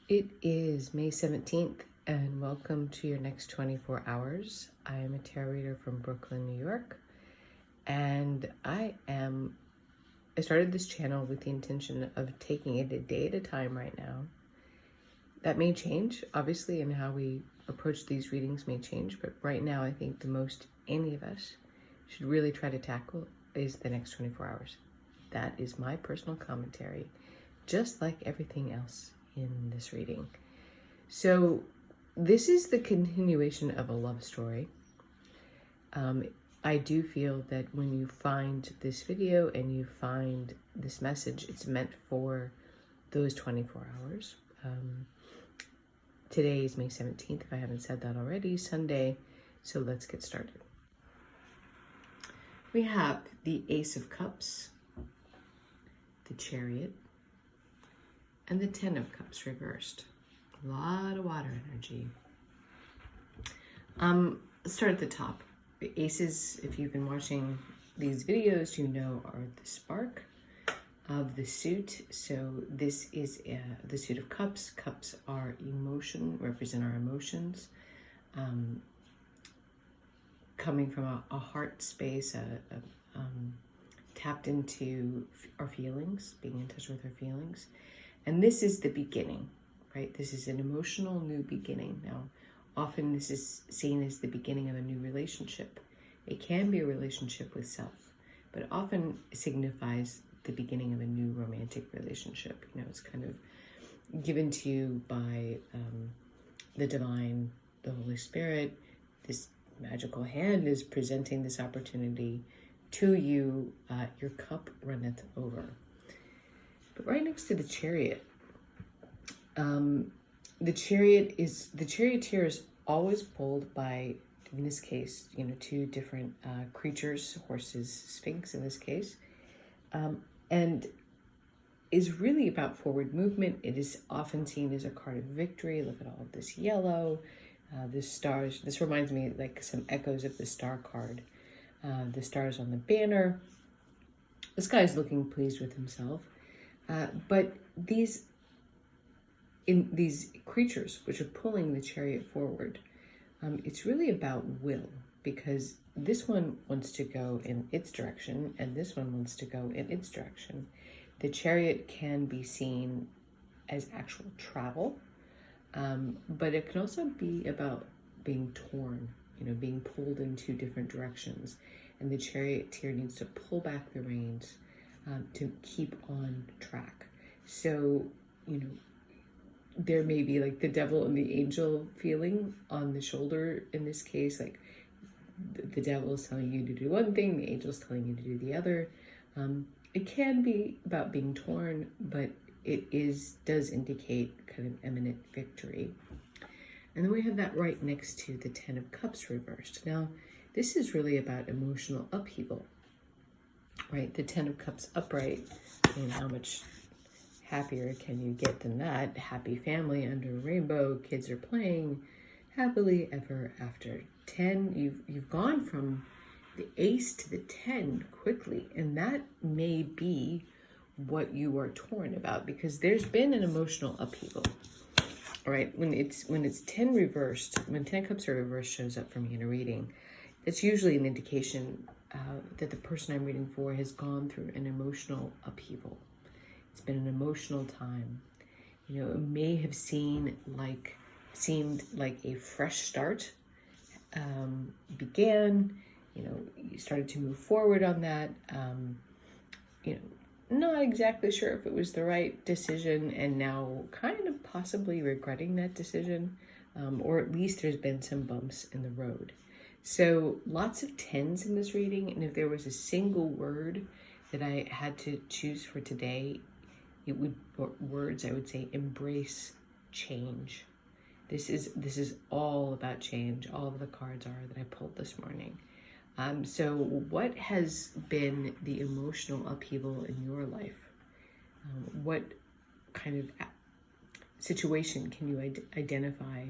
It is May 17th, and welcome to your next 24 hours. I am a tarot reader from Brooklyn, New York, and I started this channel with the intention of taking it a day at a time right now. That may change, obviously, and how we approach these readings may change, but right now I think the most any of us should really try to tackle is the next 24 hours. That is my personal commentary, just like everything else in this reading. So this is the continuation of a love story. I do feel that when you find this video and you find this message, it's meant for those 24 hours. Today is May 17th, if I haven't said that already, Sunday. So let's get started. We have the Ace of Cups, the Chariot, and the Ten of Cups reversed. A lot of water energy. Let's start at the top. The aces, if you've been watching these videos, you know are the spark of the suit. So this is the suit of cups. Cups are emotion, represent our emotions. Coming from a heart space, tapped into our feelings, being in touch with our feelings. And this is the beginning, right? This is an emotional new beginning. Now, often this is seen as the beginning of a new relationship. It can be a relationship with self, but often signifies the beginning of a new romantic relationship. You know, it's kind of given to you by the divine, the Holy Spirit. This magical hand is presenting this opportunity to you. Your cup runneth over. But right next to the Chariot, the charioteer is always pulled by, in this case, you know, two different creatures, horses, Sphinx in this case, and is really about forward movement. It is often seen as a card of victory. Look at all of this yellow, the stars. This reminds me like some echoes of the star card. The stars on the banner. This guy's looking pleased with himself. But these creatures which are pulling the chariot forward, it's really about will, because this one wants to go in its direction and this one wants to go in its direction. The chariot can be seen as actual travel, but it can also be about being torn, you know, being pulled in two different directions. And the charioteer needs to pull back the reins to keep on track. So, you know, there may be like the devil and the angel feeling on the shoulder in this case, like the devil is telling you to do one thing, the angel is telling you to do the other. It can be about being torn, but it does indicate kind of imminent victory. And then we have that right next to the Ten of Cups reversed. Now, this is really about emotional upheaval, right? The Ten of Cups upright, and how much happier can you get than that? Happy family under a rainbow, kids are playing happily ever after. 10, you've gone from the ace to the 10 quickly, and that may be what you are torn about, because there's been an emotional upheaval. All right, when it's 10 reversed, when 10 cups are reversed shows up for me in a reading, it's usually an indication that the person I'm reading for has gone through an emotional upheaval. It's been an emotional time. You know, it may have seemed like a fresh start began. You know, you started to move forward on that. You know, not exactly sure if it was the right decision, and now kind of possibly regretting that decision, or at least there's been some bumps in the road. So lots of 10s in this reading, and if there was a single word that I had to choose for today, it would, or words, I would say embrace change. This is all about change. All of the cards are that I pulled this morning. So what has been the emotional upheaval in your life? What kind of situation can you identify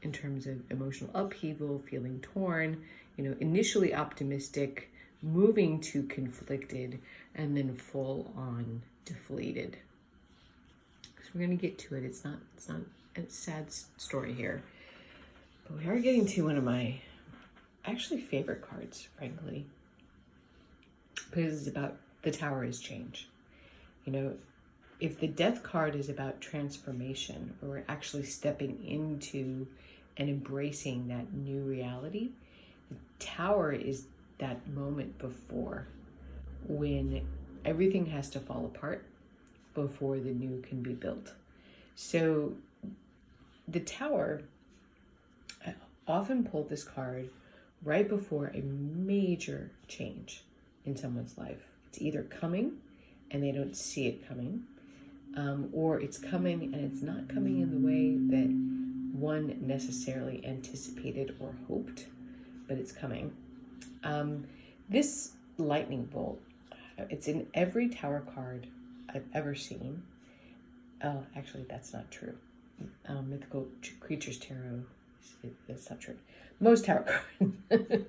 in terms of emotional upheaval, feeling torn, you know, initially optimistic, moving to conflicted, and then full on deflated? Because We're going to get to it. It's not a sad story here. But we are getting to one of my actually favorite cards, frankly. Because it's about the Tower is change. You know, if the Death card is about transformation, or we're actually stepping into and embracing that new reality, the Tower is that moment before, when everything has to fall apart before the new can be built. So the Tower, I often pull this card right before a major change in someone's life. It's either coming and they don't see it coming, or it's coming and it's not coming in the way that one necessarily anticipated or hoped, but it's coming. This lightning bolt, it's in every Tower card I've ever seen. Oh, actually, that's not true. Mythical Creatures Tarot, that's not true. Most Tower cards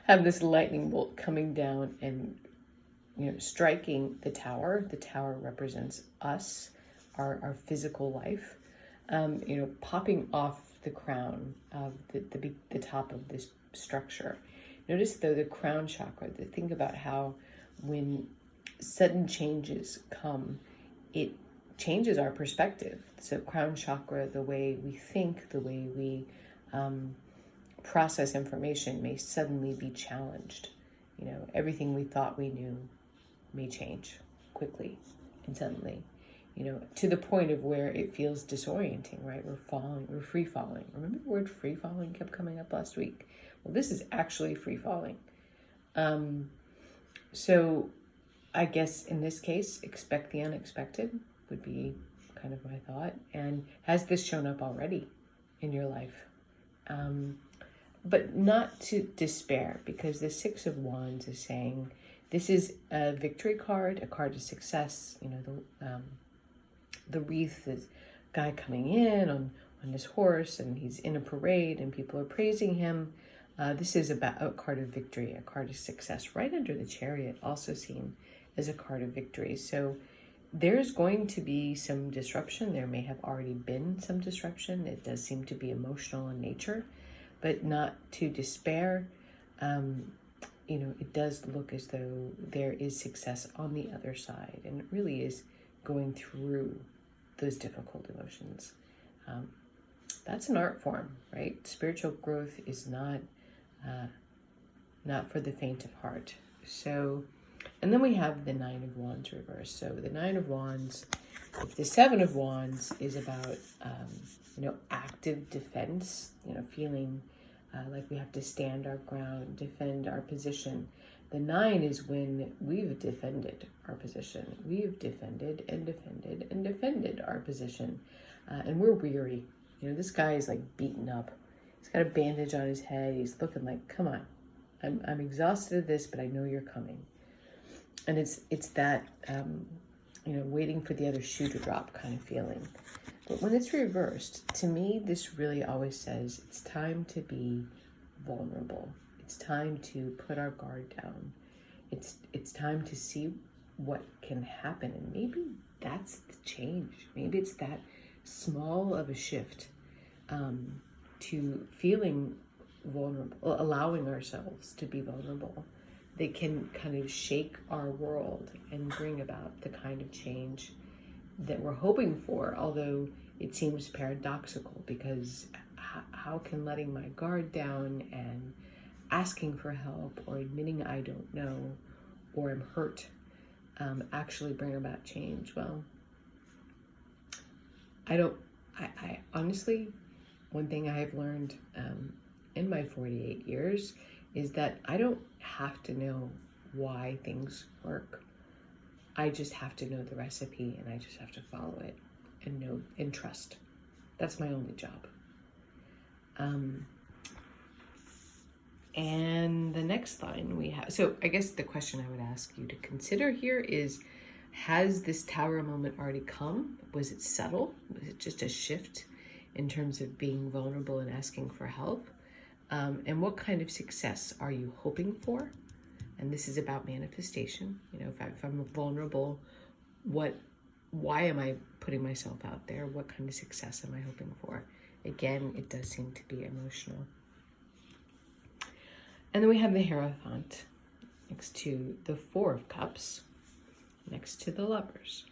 have this lightning bolt coming down and, you know, striking the Tower. The Tower represents us, our physical life. You know, popping off the crown of the top of this structure. Notice though the crown chakra. Think about how when sudden changes come, it changes our perspective. So crown chakra, the way we think, the way we process information may suddenly be challenged. You know, everything we thought we knew may change quickly and suddenly, you know, to the point of where it feels disorienting, right? We're free falling. Remember the word free falling kept coming up last week? Well, this is actually free falling. So I guess in this case, expect the unexpected would be kind of my thought. And has this shown up already in your life? But not to despair, because the Six of Wands is saying this is a victory card, a card of success. You know, the wreath is guy coming in on his horse, and he's in a parade and people are praising him. This is about a card of victory, a card of success, right under the Chariot, also seen as a card of victory. So there's going to be some disruption. There may have already been some disruption. It does seem to be emotional in nature, but not to despair. You know, it does look as though there is success on the other side, and it really is going through those difficult emotions. That's an art form, right? Spiritual growth is not for the faint of heart. So, and then we have the Nine of Wands reversed. So the Nine of Wands, if the Seven of Wands is about, you know, active defense, you know, feeling like we have to stand our ground, defend our position. The Nine is when we've defended our position. We've defended and defended and defended our position. And we're weary. You know, this guy is like beaten up. He's got a bandage on his head. He's looking like, come on, I'm exhausted of this, but I know you're coming. And it's that, you know, waiting for the other shoe to drop kind of feeling. But when it's reversed, to me, this really always says it's time to be vulnerable. It's time to put our guard down. It's time to see what can happen. And maybe that's the change. Maybe it's that small of a shift to feeling vulnerable, allowing ourselves to be vulnerable. They can kind of shake our world and bring about the kind of change that we're hoping for, although it seems paradoxical, because how can letting my guard down and asking for help or admitting I don't know or am hurt actually bring about change? Well, I honestly, one thing I have learned in my 48 years is that I don't have to know why things work. I just have to know the recipe, and I just have to follow it and know and trust. That's my only job. And the next line we have, so I guess the question I would ask you to consider here is, has this Tower moment already come? Was it subtle? Was it just a shift in terms of being vulnerable and asking for help? And what kind of success are you hoping for? And this is about manifestation. You know, if I'm vulnerable, what why am I putting myself out there? What kind of success am I hoping for? Again, it does seem to be emotional. And then we have the Hierophant next to the Four of Cups, next to the Lovers.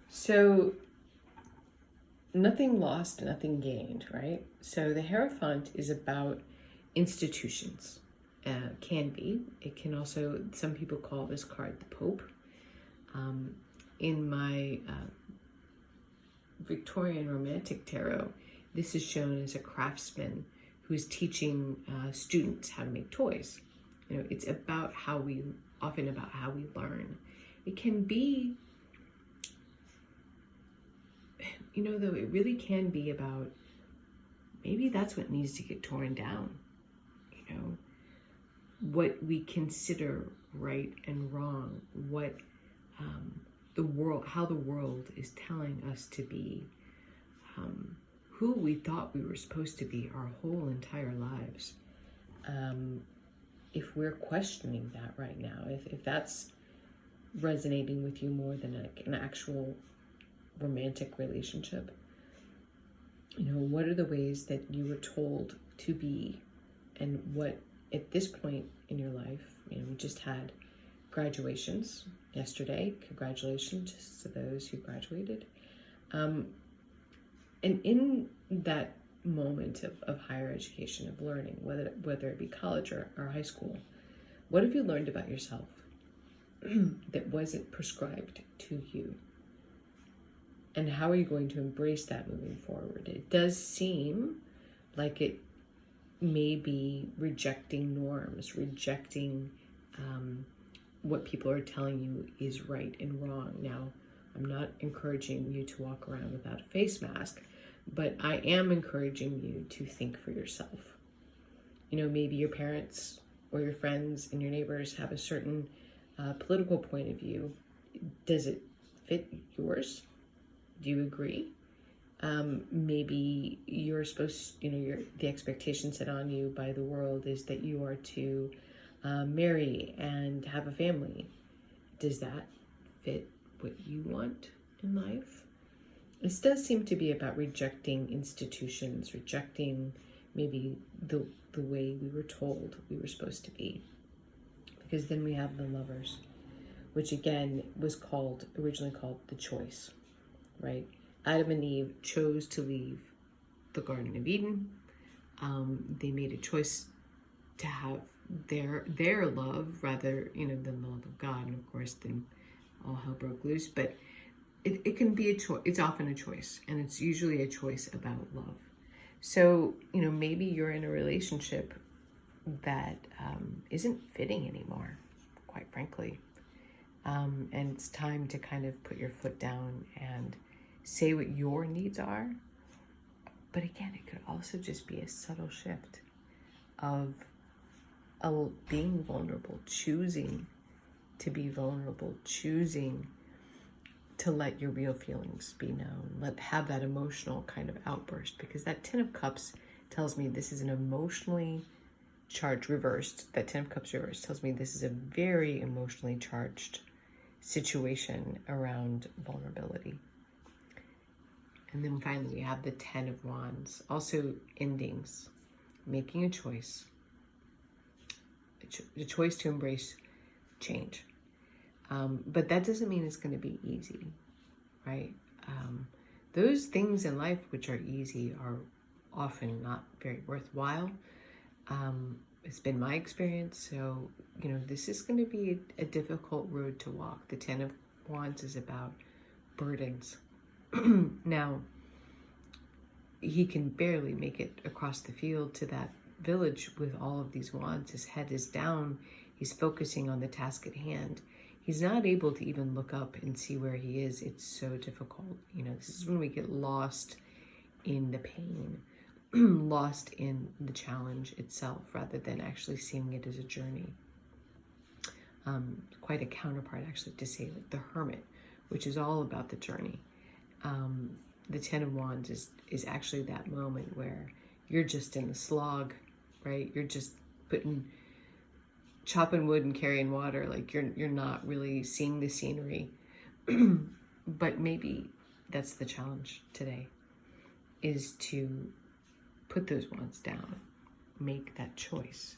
So nothing lost, nothing gained, right? So the Hierophant is about institutions. Can be. It can also, some people call this card the Pope. In my Victorian Romantic Tarot, this is shown as a craftsman who's teaching students how to make toys. You know, it's about often about how we learn. It can be, you know, though, it really can be about, maybe that's what needs to get torn down, you know, what we consider right and wrong, what how the world is telling us to be, who we thought we were supposed to be our whole entire lives. If we're questioning that right now, if that's resonating with you more than an actual romantic relationship, you know, what are the ways that you were told to be, and what at this point in your life, you know, we just had graduations yesterday. Congratulations to those who graduated. And in that moment of higher education, of learning, whether it be college or high school, what have you learned about yourself that wasn't prescribed to you? And how are you going to embrace that moving forward? It does seem like it may be rejecting norms, rejecting what people are telling you is right and wrong. Now, I'm not encouraging you to walk around without a face mask, but I am encouraging you to think for yourself. You know, maybe your parents or your friends and your neighbors have a certain political point of view. Does it fit yours? Do you agree? Maybe you're supposed, you know, the expectation set on you by the world is that you are to marry and have a family. Does that fit what you want in life? This does seem to be about rejecting institutions, rejecting maybe the way we were told we were supposed to be. Because then we have the Lovers, which again was originally called the choice, right? Adam and Eve chose to leave the Garden of Eden. They made a choice to have their love rather, you know, than the love of God. And of course, then all hell broke loose. But it can be a choice. It's often a choice, and it's usually a choice about love. So, you know, maybe you're in a relationship that isn't fitting anymore, quite frankly. And it's time to kind of put your foot down and say what your needs are. But again, it could also just be a subtle shift of being vulnerable, choosing to be vulnerable, choosing to let your real feelings be known, have that emotional kind of outburst, because that Ten of Cups tells me this is an emotionally charged, reversed, that Ten of Cups reversed tells me this is a very emotionally charged situation around vulnerability. And then finally, we have the Ten of Wands, also endings, making a choice, a choice to embrace change. But that doesn't mean it's going to be easy, right? Those things in life which are easy are often not very worthwhile. It's been my experience. So, you know, this is going to be a difficult road to walk. The Ten of Wands is about burdens. Now, he can barely make it across the field to that village with all of these wands. His head is down. He's focusing on the task at hand. He's not able to even look up and see where he is. It's so difficult. You know, this is when we get lost in the pain, lost in the challenge itself, rather than actually seeing it as a journey. Quite a counterpart, actually, to say like the Hermit, which is all about the journey. The Ten of Wands is actually that moment where you're just in the slog, right? You're just chopping wood and carrying water. Like you're not really seeing the scenery. But maybe that's the challenge today, is to put those wands down, make that choice.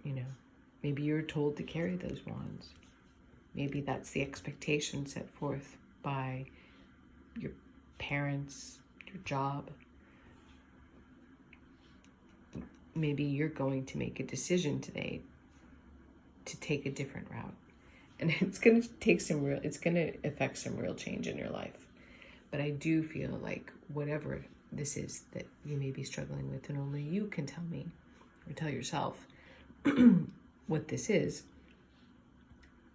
You know, maybe you're told to carry those wands. Maybe that's the expectation set forth by your parents, your job. Maybe you're going to make a decision today to take a different route. And it's going to take it's going to affect some real change in your life. But I do feel like whatever this is that you may be struggling with, and only you can tell me or tell yourself what this is,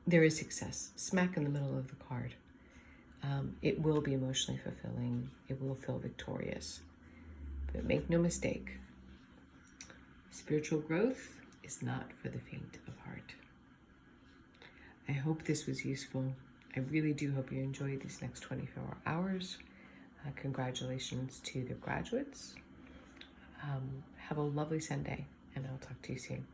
there is success smack in the middle of the card. It will be emotionally fulfilling. It will feel victorious. But make no mistake, spiritual growth is not for the faint of heart. I hope this was useful. I really do hope you enjoyed these next 24 hours. Congratulations to the graduates. Have a lovely Sunday, and I'll talk to you soon.